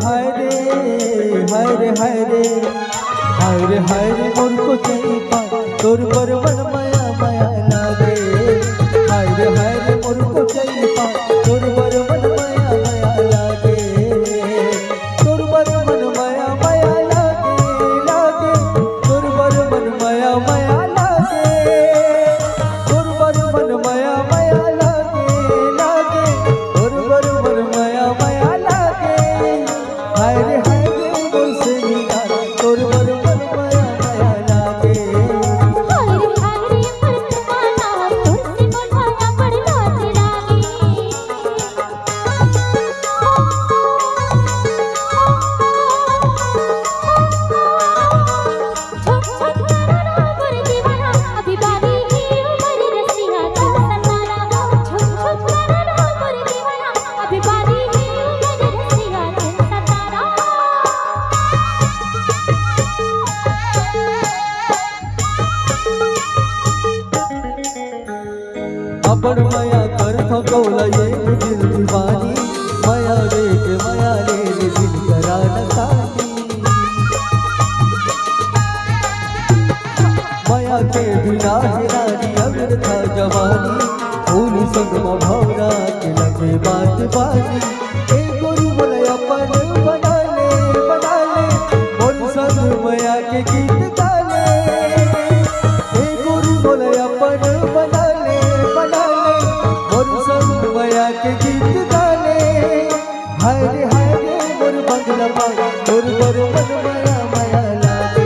हाय रे हाय रे हाय रे हाय रे हाय रे मोर को चैपा तोर पर मन माया माया लागे। हाय रे मोर को चैपा तोर पर मन माया माया लागे। तोर पर मन माया माया लागे लागे। तोर पर मन माया माया लागे। तोर पर मन माया माया लागे लागे। तोर पर मन माया माया लागे। हाय रे मोर से मीना तोर पर मन माया माया लागे। अपन माया कर थकौला ये दिल दीवानी। माया रे के माया ले दिल करा नकानी। माया के बिना हिरानी अगर था जवानी। फूल संग भौरा के लगे बात बानी। एक गुरु बोले अपन बना ले मोर संग माया के गीत गा ले। एक गुरु बोले अपन बना ले मोर संग माया के गीत गा ले। हाय रे मोर बंगला पा तोर पर मन माया माया लागे।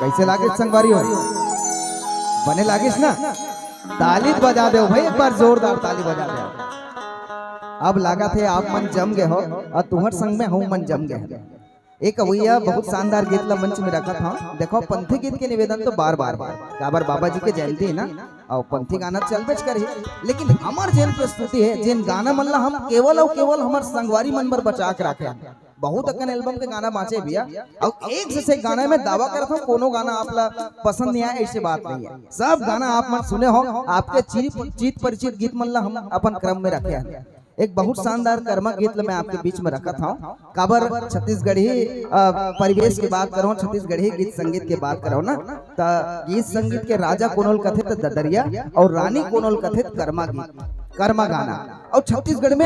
कैसे लागे संगवारी हो बने लागिस ना। ताली बजा दो भाई एक बार जोरदार ताली बजा दो। अब लगा थे आप मन जम गए हो और तुम्हार संग में हूँ मन जम गए। एक भैया बहुत शानदार गीत ला मंच में रखा था। देखो पंथी गीत के निवेदन तो बार बार बाबा जी के जयंती है ना और पंथी गाना चलबेच करी। लेकिन हमार जेन प्रस्तुति है जेन गाना मन ला हम केवल और केवल हमार संगवारी मन पर बचा के रखे बहुत अकन एल्बम के गाना बाँचे भैया और एक से गाना में दावा करता हूँ कोनो गाना आपला पसंद नहीं आया ऐसी बात नहीं है। सब गाना आप मन सुने हो, आपके चित परिचित गीत मन ला हम अपन क्रम में रखे हैं। एक बहुत शानदार कर्मा गीत मैं आपके बीच में रखा था। काबर छत्तीसगढ़ी परिवेश की बात करो, छत्तीसगढ़ी गीत संगीत की बात करो ना, तो गीत संगीत के राजा कोनोल कथित ददरिया और रानी कोनोल कथित कर्मा गीत, कर्मा गाना। और छत्तीसगढ़ में